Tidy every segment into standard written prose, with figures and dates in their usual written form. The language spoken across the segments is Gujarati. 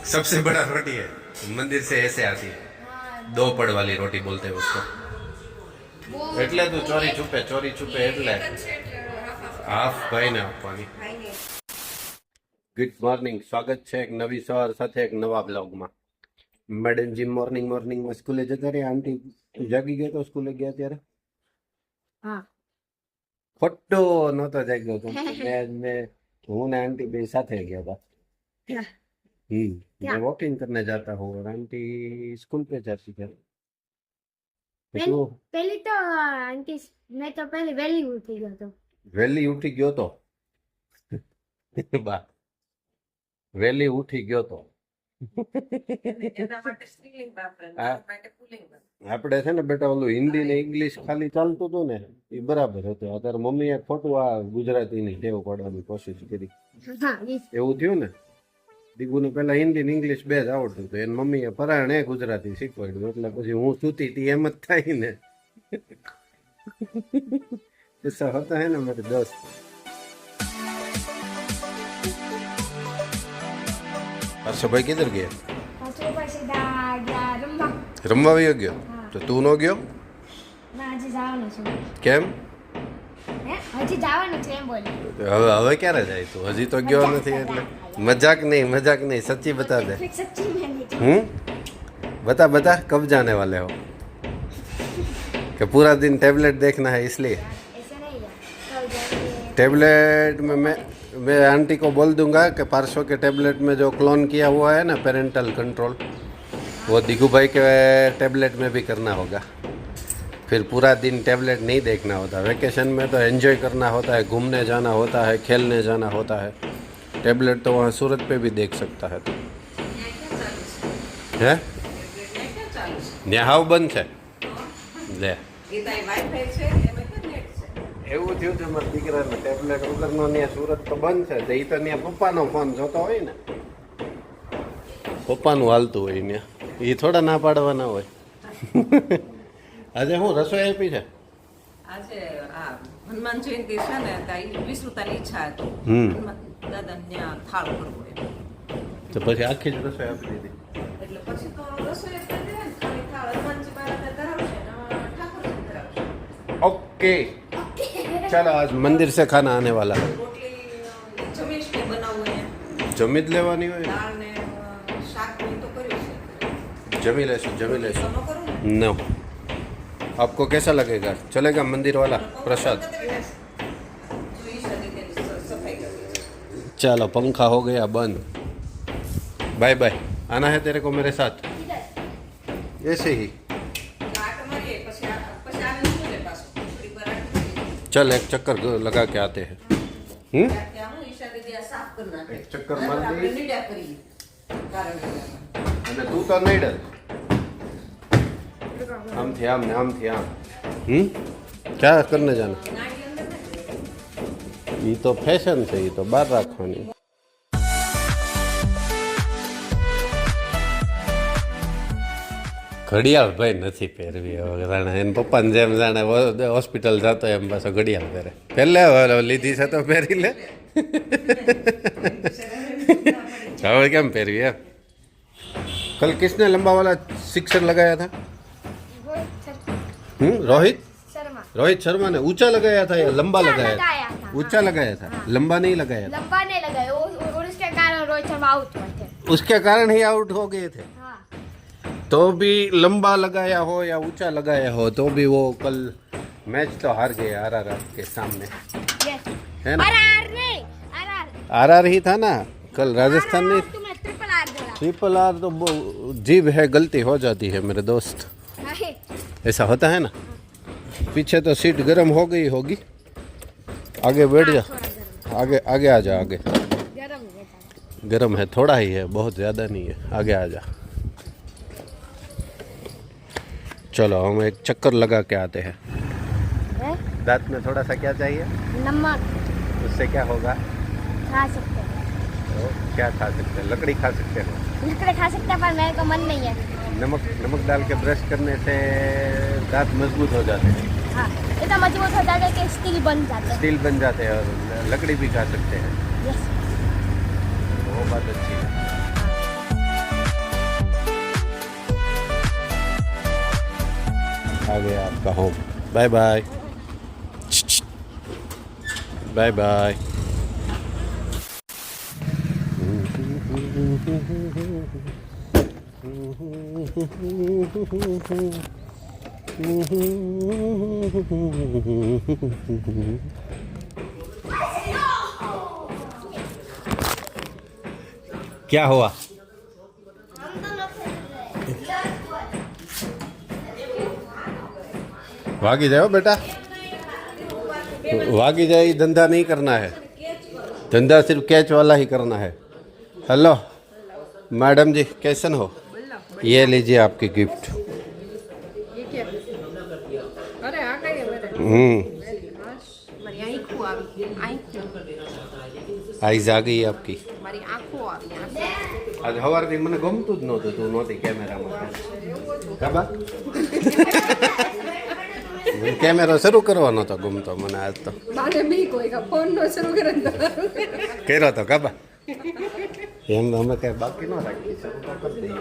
सबसे बड़ा रोटी है, मंदिर से ऐसे आती है, 2 पड़ वाली रोटी बोलते हैं उसको। એટલે તું ચોરી છુપે એટલે હાફ ભાઈને આપવાની। ગુડ મોર્નિંગ, સ્વાગત છે એક નવી સવાર સાથે એક નવા બ્લોગમાં। મેડમજી મોર્નિંગમાં સ્કૂલે જતા રહ્યા। આંટી જાગી ગયા તો સ્કૂલે ગયા ત્યારે? હા, ખોટો નહોતો જાગ્યો તો હું ને આंटी બે સાથે ગયા था। मैं वॉकिंग करने जाता हूँ और आंटी स्कूल पे जाती है। पहले तो आंटी मैं तो पहले वेली उठी गयो तो वेली उठी गयो तो बा वेली उठी गयो तो આપણે છે ને બેટા ઓલું હિન્દી ને ઇંગ્લિશ ખાલી ચાલતું હતું ને એ બરાબર હતું। અત્યારે મમ્મીએ ખોટું આ ગુજરાતીની ટેવ પાડવાની કોશિશ કરી, એવું થયું ને। દીકુને પેલા હિન્દી ને ઇંગ્લિશ બે જ આવડતું હતું, એને મમ્મીએ પરાણે ગુજરાતી શીખવાડ્યું, એટલે પછી હું સૂતી હતી એમ જ થાય ને। ऐसा होता है ना मेरे दोस्त। हर्षो भाई किधर गया? रमवा भी गयो तो तू नो गयो केम? હવે ક્યારે જાય તું? હજી તો ગયો નથી એટલે मजाक नहीं सच्ची बता दे। बता कब जाने वाले हो? कि पूरा दिन टेबलेट देखना है इसलिए? टेबलेट में मैं आंटी को बोल दूंगा कि पार्श्व के टेबलेट में जो क्लोन किया हुआ है ना पेरेंटल कंट्रोल, वो दिगू भाई के टेबलेट में भी करना होगा। फिर पूरा दिन टेबलेट नहीं देखना होता। वेकेशन में तो एंजॉय करना होता है, घूमने जाना होता है, खेलने जाना होता है। टेबलेट तो वहाँ सूरत पे भी देख सकता है। तो है हाव बंद है ले એવું થયું છે મારા દીકરાને ટેબલેટ વગરનો ત્યાં સુરત તો બંધ છે, તો એ તો ત્યાં પપ્પાનો ફોન જોતો હોય ને, પપ્પાનું હાલતું હોય ત્યાં, એ થોડા ના પાડવાના હોય। આજે હું રસોઈ આપી છે? આજે આ હનુમાન જયંતિ છે ને, ત્યાં વિસૃતાની ઈચ્છા હતી દાદા ત્યાં થાળ કરવો એમ, તો પછી આખી જ રસોઈ આપી દીધી। એટલે પછી તો રસોઈ જ કરી દે ને, ખાલી થાળ હનુમાનજી મહારાજ ધરાવશે ને ઠાકોરજી ધરાવશે। ओके चलो, आज मंदिर से खाना आने वाला है। રોટલી જમીશ કે બનાવવું એને जमी ज लेवानी હોય, દાળ ને શાક ને તો કર્યું છે। जमी लेशो તો ન કરું ને नो। आपको कैसा लगेगा? चलेगा मंदिर वाला प्रसाद? તો ઈશા દીકરીની સફાઈ કરવી છે। चलो, पंखा हो गया बंद। बाय बाय, आना है तेरे को मेरे साथ? ऐसे ही આટ મારીએ પછી આવીને શું લે પાછું થોડી વાર આટ મારીએ। चल एक चक्कर लगा के आते हैं। ત્યાં હું ઈશા દીદી આ સાફ કરી નાખે। એક ચક્કર આપણે મારી નીડા કરીએ કારણ કે અને તું તો નહીં ડર, આમથી આમ ને આમથી આમ। क्या करने जाना? નાડી અંદર નથી ये तो फैशन છે, ये तो બહાર રાખવાની। ઘડિયાળ ભાઈ નથી પહેરવી હવે, જાણે એને પપ્પાને જેમ જાણે હોસ્પિટલ જતો એમ પાછો ઘડિયાળ પહેરે। પહેલે લીધી છે તો પહેરી લે, હવે કેમ પહેરવી એમ? कल किसने लंबा वाला सिक्सर लगाया था? रोहित शर्मा ने ऊंचा लगाया था या लंबा लगाया था? ऊंचा लगाया था, लंबा नहीं लगाया था। लंबा नहीं लगाया और उसके कारण रोहित शर्मा आउट हुए थे। उसके कारण ही आउट हो गए थे। हाँ, तो भी लंबा लगाया हो या ऊंचा लगाया हो तो भी वो कल मैच तो हार गए आरआर के सामने, यस। है ना? आरआर नहीं, आरआर आरआर ही था ना कल, राजस्थान ने। तुम्हें ट्रिपल आर दिला। ट्रिपल आर तो जीव है, गलती हो जाती है मेरे दोस्त, नहीं, ऐसा होता है ना। पीछे तो सीट गर्म हो गई होगी, आगे बैठ जा, थोड़ा गर्म आगे आगे आ जा, आगे गर्म है बेटा। गर्म है, थोड़ा ही है, बहुत ज़्यादा नहीं है, आगे आ जा। चलो हम एक चक्कर लगा के आते हैं। हैं? दांत में थोड़ा सा क्या चाहिए? नमक उससे क्या होगा? खा सकते हैं, तो क्या खा सकते हैं? लकड़ी खा सकते हो? लकड़ी खा सकते हैं, पर मेरे को मन नहीं है। नमक डाल के ब्रश करने से दांत मजबूत हो जाते हैं। हाँ, इतना मजबूत हो जाता है कि स्टील बन जाते हैं। स्टील बन जाते हैं और लकड़ी भी खा सकते हैं। यस। वो बात अच्छी है। आपका home. Bye bye. Bye bye. क्या हुआ? भागी जाओ बेटा, भागी जाए. धंधा नहीं करना है, धंधा सिर्फ कैच वाला ही करना है. हेलो मैडम जी, कैसन हो? ये लीजिए आपकी गिफ्ट. અરે આ કઈ હવે મારી આંખો આવી આંખો આઈઝ આ ગઈ આપકી. મારી આંખો આવી આજ સવારથી મને ગમતું જ નહોતું, તું નહોતી કેમેરામાં. કાબા કેમેરો શરૂ કરવો નહોતો ગમતો મને આજ તો. બાને બી કોઈ કા ફોન નો શરૂ કરે કર્યો તો કાબા. એમ અમે કઈ બાકી ન રાખીએ, શરૂ તો કરી દઈએ.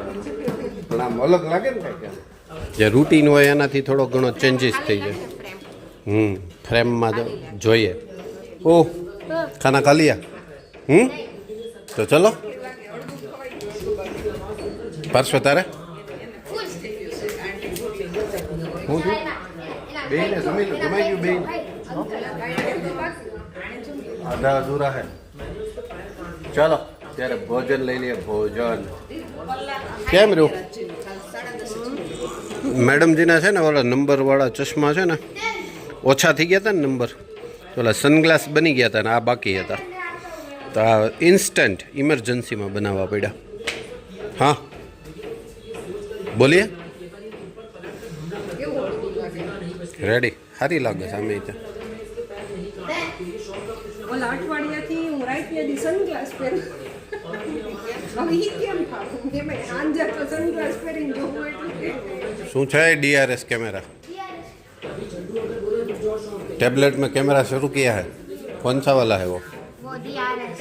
પણ આમ અલગ લાગે ને કઈ જે રૂટીન હોય એનાથી થોડો ઘણો ચેન્જીસ થઈ જાય. ફ્રેમમાં જોઈએ. ઓહ ખાના ખા લિયા. તો ચલો પાર્શ્વ તારે હું બેને જમી લો. જમાઈ ગયું બેન? આધા અધૂરા હે. ચાલો ત્યારે ભોજન લઈ લઈએ. ભોજન કેમ રહ્યું? મેડમજીના છે ને ઓલા નંબરવાળા ચશ્મા છે ને ઓછા થઈ ગયા હતા ને નંબર, તો ઓલા સનગ્લાસ બની ગયા હતા ને આ બાકી હતા, તો આ ઇન્સ્ટન્ટ ઇમરજન્સીમાં બનાવવા પડ્યા. હા બોલીએ. રેડી સારી લાગે છે અમે ત્યાં. ઓલા અઠવાડિયાથી હું રાઈટલી સનગ્લાસ પહેરું. હવે ઈ કેમ થાતું કે મે આંજે તો સનગ્લાસ પહેરીને જોવું એટલે શું છે DRS कैमरा? टैबलेट में कैमरा शुरू किया है. कौन सा वाला है वो? DRS.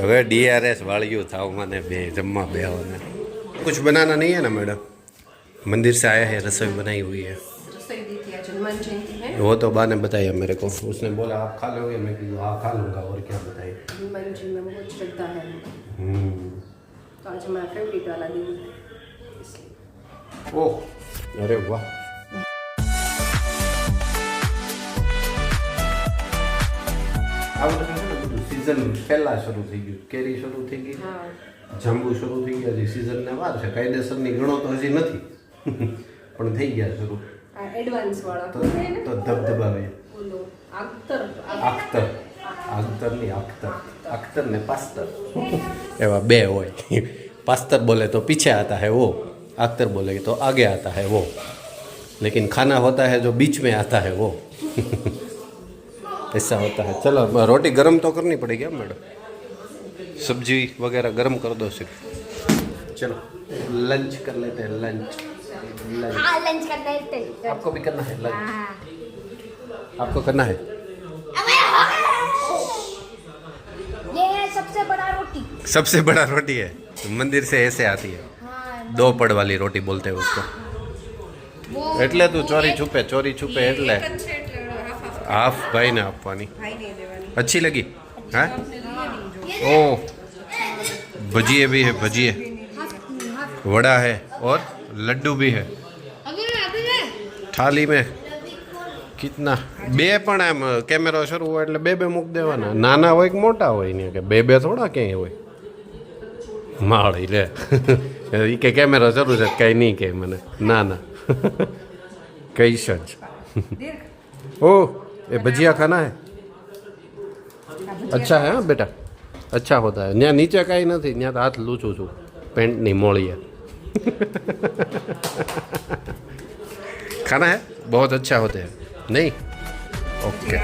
હવે DRS વાળ્યું થાવ મને બે જમવા બેહોને. कुछ बनाना नहीं है ना मैडम? मंदिर से आया है, रसोई बनाई हुई है. रसोई दी थी आज हनुमान जयंती है. वो तो बा ने बताया मेरे को, उसने बोला आप खा लोगे, मैं कहा हाँ खा लूँगा और क्या बताइए. हनुमान जी में बहुत श्रद्धा है, तो आज हमारा फेवरेट वाला दिन है इसलिए. ओह अरे वाह. આ બધું છે ને બધું સિઝન પહેલા શરૂ થઈ ગયું. કેરી શરૂ થઈ ગઈ, જાંબુ શરૂ થઈ ગયા. હજી સિઝનને વાર છે, કાયદેસરની ગણો તો હજી નથી પણ થઈ ગયા શરૂ. આ એડવાન્સ વાળા તો ધબધબાવે. ઓલો આખ્તર આખ્તર, આખ્તર નહીં આખ્તર, આખ્તર ને પાસ્તર એવા બે હોય. पास्तर बोले तो पीछे आता है वो, आख्तर बोले तो आगे आता है वो, लेकिन खाना होता है जो बीच में आता है वो. ऐसा होता है. चलो रोटी गरम तो करनी पड़ेगी मैडम, सब्जी वगैरह गरम कर दो सिर्फ. चलो लंच कर लेते हैं. लंच हाँ लंच करते हैं. आपको भी करना है लंच? आपको करना है? ये है सबसे बड़ा रोटी. सबसे बड़ा रोटी है. मंदिर से ऐसे आती है, दो पड़ वाली रोटी बोलते हैं उसको. એટલે તું ચોરી છુપે એટલે હાફ ભાઈ ને આપવાની. अच्छी लगी? हाँ ओ भजिए भी है, भजिए वड़ा है और लड्डू भी है थाली में. कितना બે પણ એમ કેમેરો શરૂ હોય એટલે બે મૂક દેવાના. નાના હોય કે મોટા હોય ને કે બે થોડા ક્યાંય હોય. માળી લે એ કે કેમેરો શરૂ છે કંઈ નહીં કે મને. ના ના કહીશ જ. ओ ये भजिया खाना है? अच्छा है हाँ बेटा, अच्छा होता है. ત્યાં નીચે કાંઈ નથી, ત્યાં તો હાથ લૂછું છું પેન્ટની મોળીએ. खाना है बहुत अच्छा होते हैं नहीं? ओके.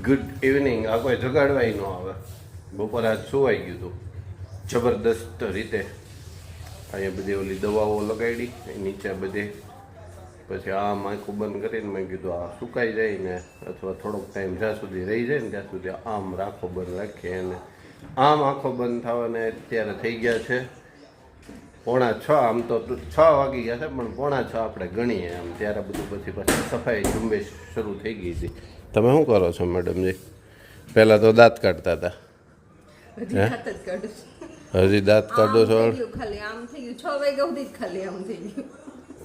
Good evening. આ કોઈ જગાડવાય ન આવે. બપોરે આજ સુવાઈ ગયું હતું જબરદસ્ત રીતે. અહીંયા બધી ઓલી દવાઓ લગાડી, નીચે બધે પછી આમ આંખું બંધ કરીને મેં કીધું આ સુકાઈ જાય ને અથવા થોડોક ટાઈમ જ્યાં સુધી રહી જાય ને ત્યાં સુધી આમ રાખો બંધ રાખીએ અને આમ આંખો બંધ થવાને અત્યારે થઈ ગયા છે 6:45. આમ તો 6 વાગી ગયા છે પણ 6:45 આપણે ગણીએ આમ ત્યારે બધું પછી સફાઈ ઝુંબેશ શરૂ થઈ ગઈ હતી. તમે શું કરો છો મેડમજી? પહેલાં તો દાંત કાઢતા હતા. હજી દાંત જ કાઢું છું. હજી દાંત કાઢો છો? આમ થઈ ગયું, ખાલી આમ થઈ ગયું 6 વાગ્યા સુધી જ ખાલી આમ થઈ ગયું.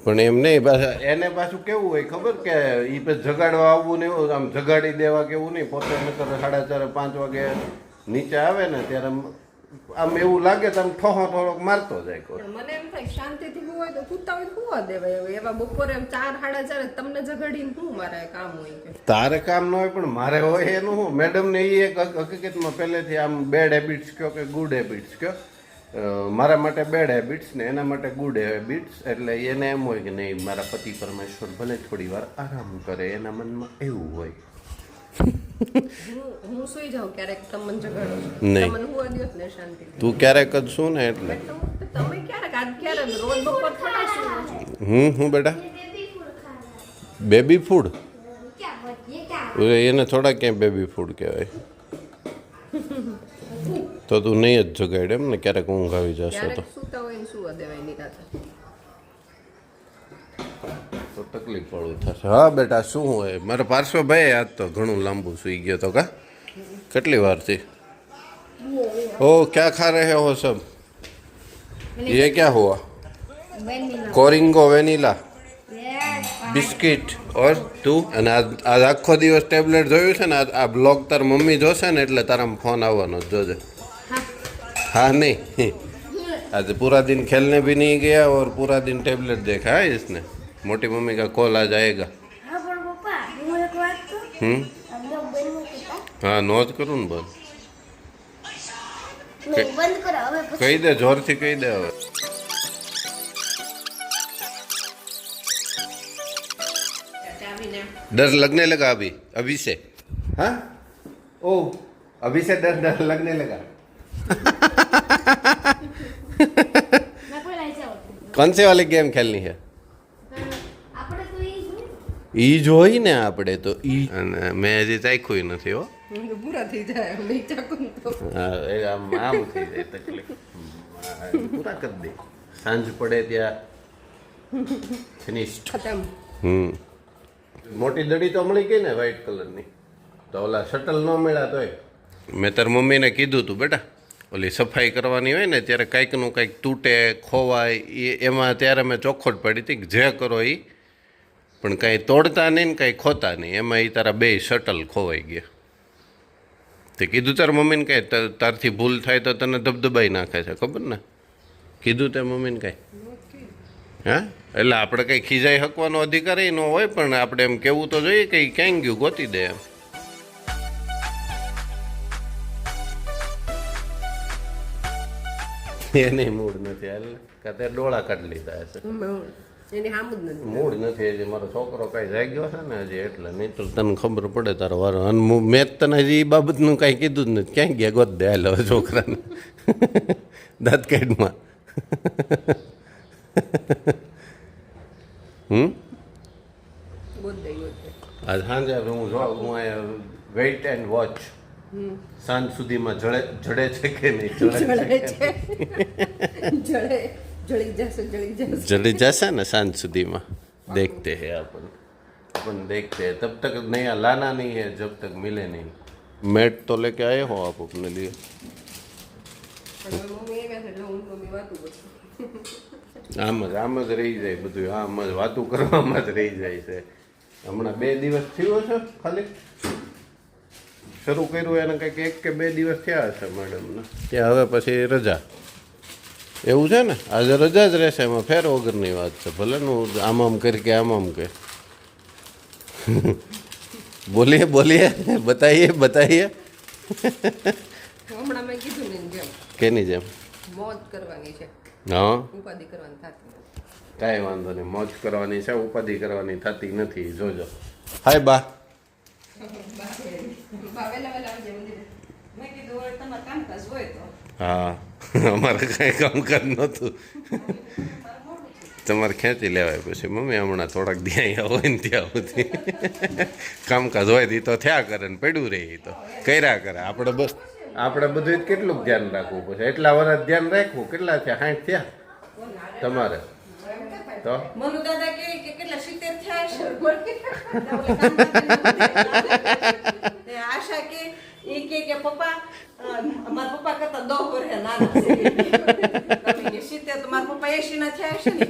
પણ એમ નહીં, પાછા એને પાછું કેવું હોય ખબર કે એ પછી જગાડવા આવવું ને એવું આમ જગાડી દેવા કેવું નહીં. પોતે નકર 4:30 5 વાગે નીચે આવે ને ત્યારે આમ એવું લાગે તો આમ ઠોહો થોડોક મારતો જાય કોઈ. પણ મને એમ થાય શાંતિથી હું હોય તો કૂદતા હોય તો સુવા દેવાય. હવે એવા બપોરે એમ 4 4:30 તમને જગાડીને શું મારે કામ હોય કે? તારે કામ ન હોય પણ મારે હોય એનું શું? મેડમને એ એક હકીકતમાં પહેલેથી આમ બેડ હેબિટ્સ કયો કે ગુડ હેબિટ્સ કયો, મારા માટે બેડ હેબિટ્સ ને એના માટે ગુડ હેબિટ્સ. એટલે એને એમ હોય કે નહીં મારા પતિ પરમેશ્વર ભલે થોડી વાર આરામ કરે, એના મનમાં એવું હોય. હું સુઈ જાઉં ક્યારેક તમને જગાડો નહીં. તમને હુવા દ્યો જ ને શાંતિથી. તું ક્યારેક જ શું ને એટલે તમે ક્યારેક આજ ક્યારે રોજ બપોર થોડા શું હું બેટા बेबी फूड खाना બેબી ફૂડ क्या ये क्या એને થોડા ક્યાંય બેબી ફૂડ કહેવાય. તો તું નહીં જ જગાડ એમ ને? ક્યારેક ઊંઘ આવી જશે તો ક્યારેક સુતા હોય ને સુવા દેવાય નિરાતે. તો તકલીફ પડવું થશે. હા બેટા શું હોય? મારા પાર્શ્વભાઈ આજ તો ઘણું લાંબુ સૂઈ ગયો તો કા? કેટલી વારથી? ઓ ક્યાં ખા રહે હો સબ? ये क्या हुआ? वेनिला कोरिंगो वेनिला બિસ્કિટ ઓર તું? અને આજ આખો દિવસ ટેબ્લેટ જોયું છે ને? આ બ્લોગ તાર મમ્મી જોશે ને એટલે તારામાં ફોન આવવાનો જ જોજે. हाँ नहीं, आज पूरा दिन खेलने भी नहीं गया और पूरा दिन टेबलेट देखा है इसने. मोटी मम्मी का कॉल आ जाएगा. हाँ पर पापा હું એક વાત કહું हम लोग बंद करता हाँ नो જ કરું ને બંધ. नहीं बंद करो હવે પછી કહી દે, જોરથી કહી દે હવે. ચાવીને डर लगने लगा अभी अभी से? हाँ ओ अभी से डर लगने लगा. मैं कोई लाઈ જાઉં कौन से वाली गेम खेलनी है? આપણે તો ઈ ઈ જોઈ ને આપણે તો ઈ. અને મેં હજી ચાખ્યું નથી હો. પૂરા થઈ જાય એમ નહીં ચાકું તો. હા, એ આમ થઈ જાય તકલીફ. પૂરા કરી દે. સાંજ પડે ત્યાં ફિનિશ્ડ. ખતમ. મોટી દડી તો મળી ગઈ ને વ્હાઈટ કલરની. તો ઓલા શટલ ન મળ્યા તોય મેં તાર મમ્મીને કીધું તું બેટા ઓલી સફાઈ કરવાની હોય ને ત્યારે કંઈકનું કંઈક તૂટે ખોવાય એમાં ત્યારે મેં ચોખ્ખોટ પડી હતી કે જે કરો એ પણ કાંઈ તોડતા નહીં ને કાંઈ ખોતા નહીં. એમાં એ તારા 2 શટલ ખોવાઈ ગયા. તે કીધું તાર મમ્મીને કાંઈ તારથી ભૂલ થાય તો તને ધબધબાઈ નાખે છે ખબર ને? કીધું તે મમ્મીને કાંઈ? હા, એટલે આપણે કંઈ ખીજાઈ શકવાનો અધિકાર ન હોય પણ આપણે એમ કહેવું તો જોઈએ કે ક્યાંય ગયું ગોતી દે એમ. એને મૂડ નથી હાલ કાતે ડોળા કાઢી લીધા હશે. એની હામ જ નથી. મૂડ નથી હજી. મારો છોકરો કાંઈ જાગ્યો છે ને હજી એટલે નહીં તો તને ખબર પડે તારો વારો. અને મેં જ તને હજી એ બાબતનું કાંઈ કીધું જ નથી. ક્યાંય ગયા ગોત દે હાલ હવે છોકરાને દાંત કાઢમાં. ગોદ દે. આજ સાંજે હું અહીંયા વેઇટ એન્ડ વોચ સાંજ સુધીમાં જડે છે કે નહીં જળે છે. જળી જશે. जल्दी जैसा ना सांझ सुधी में देखते हैं अपन देखते हैं तब तक नया लाना नहीं है जब तक मिले नहीं. मैट तो लेके आए हो आप अपने लिए? આમ જ રહી જાય બધું. આમ જ વાતું કરવામાં જ રહી જાય છે. હમણાં 2 દિવસ થયો છે ખાલી શરૂ કર્યું એને કંઈક 1 કે 2 દિવસ થયા હશે મેડમને. ત્યાં હવે પછી રજા. એવું છે ને? આજે રજા જ રહેશે. એમાં ફેર વગરની વાત છે. ભલે નું આમ કરી કે આમ કે બોલીએ બતાઈએ. હમણાં મેં કીધું ને જેમ કેની જેમ? મોજ કરવાની છે, હા, ઉપાધિ કરવાની થતી નથી. કાંઈ વાંધો નહીં. મોજ કરવાની છે, ઉપાધિ કરવાની થતી નથી. જોજો. હાય બા. મેં કીધું હવે તમારે કામકાજ હોય તો હા, અમારે કાંઈ કામકાજ નહોતું. તમારે ખેંચી લેવાય પછી મમ્મી હમણાં થોડાક દી અહીંયા હોય ને ત્યાં સુધી કામકાજ હોય ઈ તો થયા કરે ને પડ્યું રહે ઈ તો કર્યા કરે આપણે બસ આપણે બધું કેટલું ધ્યાન રાખવું પછી એટલા વર્ષ ધ્યાન રાખવું કેટલા થયા 60 થયા તમારે તો મનુ દાદા કે કેટલા 70 થયા છે આશા કે ઈ કે પપ્પા મારા પપ્પા કરતા 10 વર્ષ નાના છે કવિ કે 70 તો મારા પપ્પા 80 ના થયા છે ને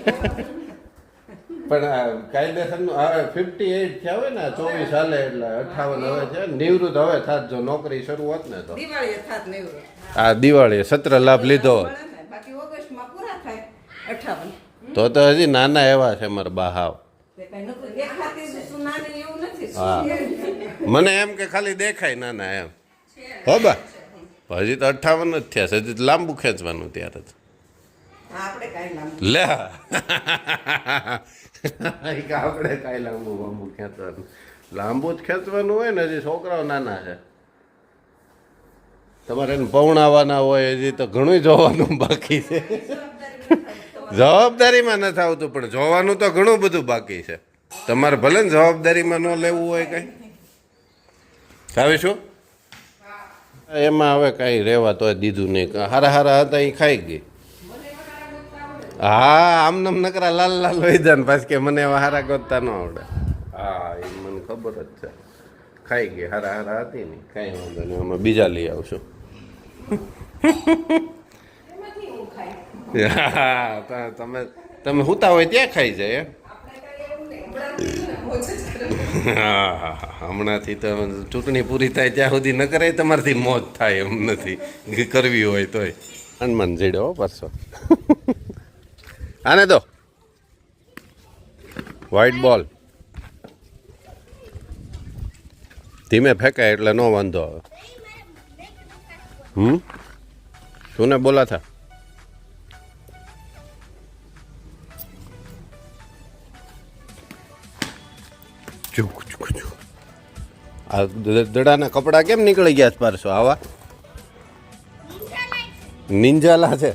પણ કાયદેસરનું હવે 58 થયા હોય ને 24 હાલે એટલે 58 હવે છે નિવૃત્ત હવે થાત જો નોકરી શરૂ હોત ને તો દિવાળીએ થાત ને એવું આ દિવાળીએ સત્ર લાભ લીધો હોત બાકી ઓગસ્ટમાં પૂરા થાય 58 તો હજી નાના એવા છે મારા બા હાવ હા મને એમ કે ખાલી દેખાય નાના એમ હો બા હજી તો 58 જ થયા છે હજી તો લાંબુ ખેંચવાનું ત્યારે જ લે આપણે કાંઈ લાંબુ ખેંચવાનું લાંબુ જ ખેંચવાનું હોય ને હજી છોકરાઓ નાના છે તમારે એને પૌણાવાના હોય હજી તો ઘણું જોવાનું બાકી છે જવાબદારીમાં નથી આવતું પણ જોવાનું તો ઘણું બધું બાકી છે તમારે ભલે ને જવાબદારીમાં ન લેવું હોય કઈ આવે શું એમાં હવે કાંઈ રહેવા તો દીધું નહીં હારા હારા હતા એ ખાઈ ગઈ હા આમ નકરા લાલ લાલ હોય જાય ને પાછું કે મને એવા હારા ગોતતા ન આવડે હા એ મને ખબર જ છે ખાઈ ગઈ હારા હારા હતી ને કાંઈ વાંધો નહીં અમે બીજા લઈ આવશું હા તમે હુતા હોય ત્યાં ખાઈ જાય હા હમણાંથી તો ચૂંટણી પૂરી થાય ત્યાં સુધી ન કરે તમારથી મોત થાય એમ નથી કરવી હોય તોય હનુમાન જેડો પાછો આને દો વ્હાઈટ બોલ ધીમે ફેંકાય એટલે નો વાંધો આવે તું ને બોલા થા આ દડાના કપડા કેમ નીકળી ગયા છે પારસો આવા નિંજાલા છે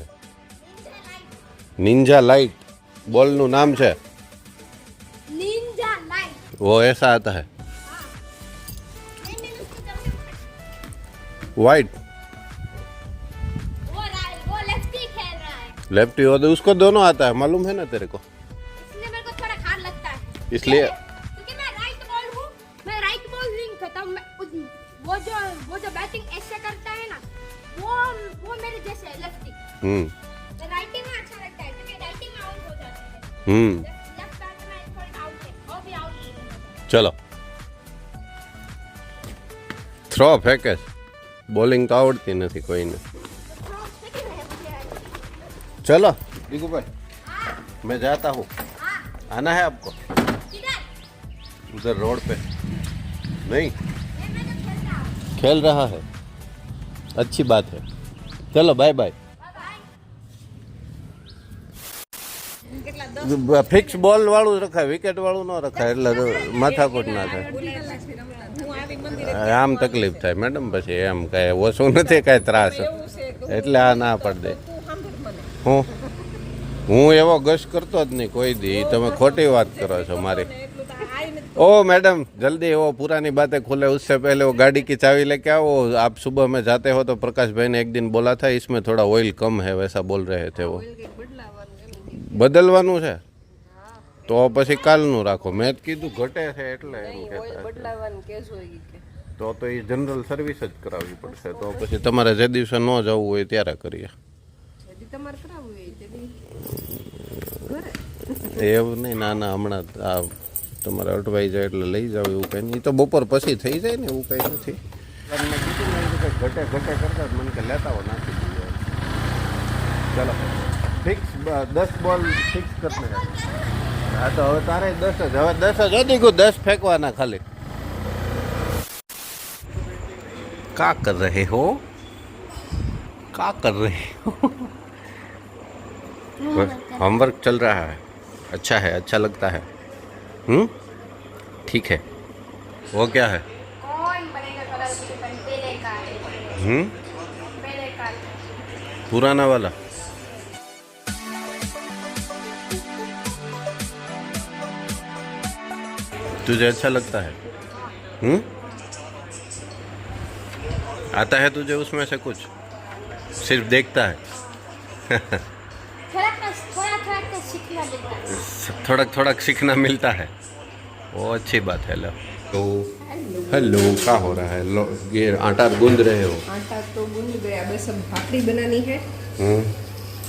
निंजा लाइट बॉल नु नाम है निंजा लाइट वो ऐसा आता है वाइट वो लेफ्टी खेल रहा है लेफ्टी हो तो उसको दोनों आता है मालूम है ना तेरे को इसलिए मेरे को थोड़ा खार लगता है इसलिए क्योंकि मैं राइट बॉल हूँ मैं राइट बॉल नहीं करता वो जो बैटिंग ऐसे करता है ना वो मेरे जैसे है लेफ्टी राइटिंग में अच्छा लगता है क्योंकि राइटिंग में आउट हो जाता है लेफ्ट बैट में थोड़ा आउट है और भी आउट चलो थ्रो फेंके बॉलिंग तो आवड़ती नहीं कोई ने चलो दीकू भाई मैं जाता हूँ आना है आपको उधर रोड पे नहीं खेल रहा है अच्छी बात है चलो बाय बाय ફિક્સ બોલ વાળું રખાય વિકેટ વાળું ન રખાય એટલે માથાકૂટ ના થાય આમ તકલીફ થાય મેડમ પછી એમ કાંઈ ઓછું નથી કાંઈ ત્રાસ એટલે આ ના પાડી દે હું એવો ગશ કરતો જ નહીં કોઈ દી તમે ખોટી વાત કરો છો મારી ओ मैडम जल्दी वो पुरानी बातें खुले उससे पहले वो गाड़ी की चाबी लेके आओ आप सुबह में जाते हो तो प्रकाश भाई ने एक दिन बोला था इसमें थोड़ा ऑयल कम है वैसा बोल रहे थे वो બદલવાનું છે તો પછી કાલનું રાખો મેં જ કીધું ઘટે છે એટલે એમ કહેતા તો એ જનરલ સર્વિસ જ કરાવવી પડશે તો પછી તમારે જે દિવસે ન જવું હોય ત્યારે કરીએ એવું નહીં ના ના હમણાં આ તમારે અટવાઈ જાય એટલે લઈ જાવ એવું કંઈ નહીં તો બપોર પછી થઈ જાય ને એવું કંઈ નથી મેં કીધું ઘટે કરતા મને કે લેતા હો નાખી દઈએ ચાલો फिक्स 10 बॉल फिक्स करने हैं हाँ तो હવે તારે 10 જ હવે 10 જ હતી 10 फेंकवाना खाली क्या कर रहे हो होमवर्क चल रहा है अच्छा लगता है ठीक है वो क्या है कौन बनेगा करोड़पति पहले का पुराना वाला तुझे अच्छा लगता है? आता है तुझे उसमें से कुछ? सिर्फ देखता है? थोड़ा थोड़ा सीखना मिलता है, वो अच्छी बात है। लो तो हेलो, क्या हो रहा है? लो ये आटा गूंद रहे हो? आटा तो गूंद गया, बस अब भाकरी बनानी है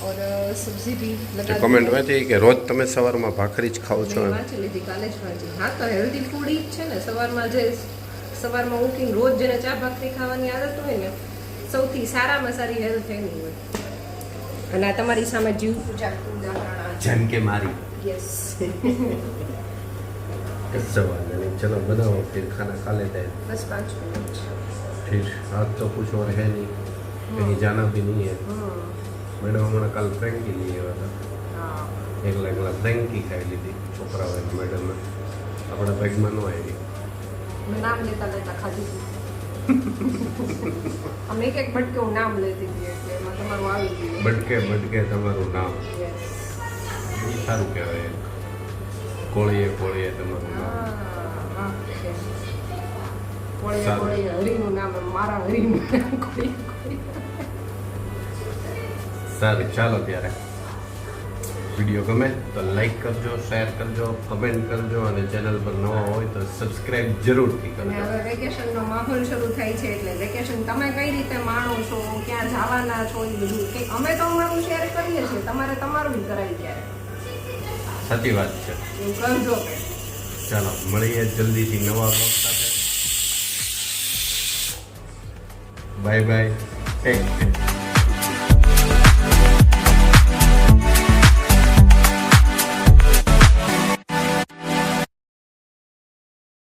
और सब्जी भी लगा कमेंट વાંચી કે રોજ તમે સવારમાં ભાખરી જ ખાઓ છો? વાંચી લીધી, કાલે જ વાંચી. હા તો હેલ્ધી ફૂડ ઈ જ છે ને. સવારમાં ઉઠીને રોજ જેને ચા ભાખરી ખાવાની આદત હોય ને, સૌથી સારામાં સારી હેલ્થ એની હોય. અને આ તમારી સામે જીવ પૂજા ઉદાહરણ જેમ કે મારી. યસ. सवाल नहीं, चलो बनाओ फिर खाना खा लेते हैं. बस 5 मिनट. फिर आज तो कुछ और है नहीं, कहीं जाना भी नहीं है. मैडम हमारा कल फ्रेंकी लिए हुआ था, એકલા ફ્રેન્કી ખાઈ લીધી છોકરાઓએ. મેડમને આપણા બેગમાં ન આવી. મેં નામ લેતા લેતા ખાધી હતી. અમે એક બટકે નામ લેતી હતી એટલે એમાં તમારું આવી ગયું. બટકે તમારું નામ. યસ. એ સારું કહેવાય. કોળીએ તમારું નામ. હા છે. કોળીએ સારું. હરીનું નામ મારા હરીનું નામ કોળીએ. સારું, ચાલો ત્યારે વિડીયો ગમે તો લાઈક કરજો, શેર કરજો, કમેન્ટ કરજો અને ચેનલ પર નવા હોય તો સબસ્ક્રાઇબ જરૂરથી અને કરજો. હવે વેકેશનનો માહોલ શરૂ થાય છે એટલે વેકેશન તમે કઈ રીતે માણો છો, ક્યાં જવાના છો, એ બધું કંઈક અમે તો અમારું શેર કરીએ છીએ, તમારે તમારું જ કરાવી ક્યારે સાચી વાત છે. એવું કરજો કે. ચાલો મળીએ જલ્દીથી નવા બ્લોગ સાથે. Bye bye, take care.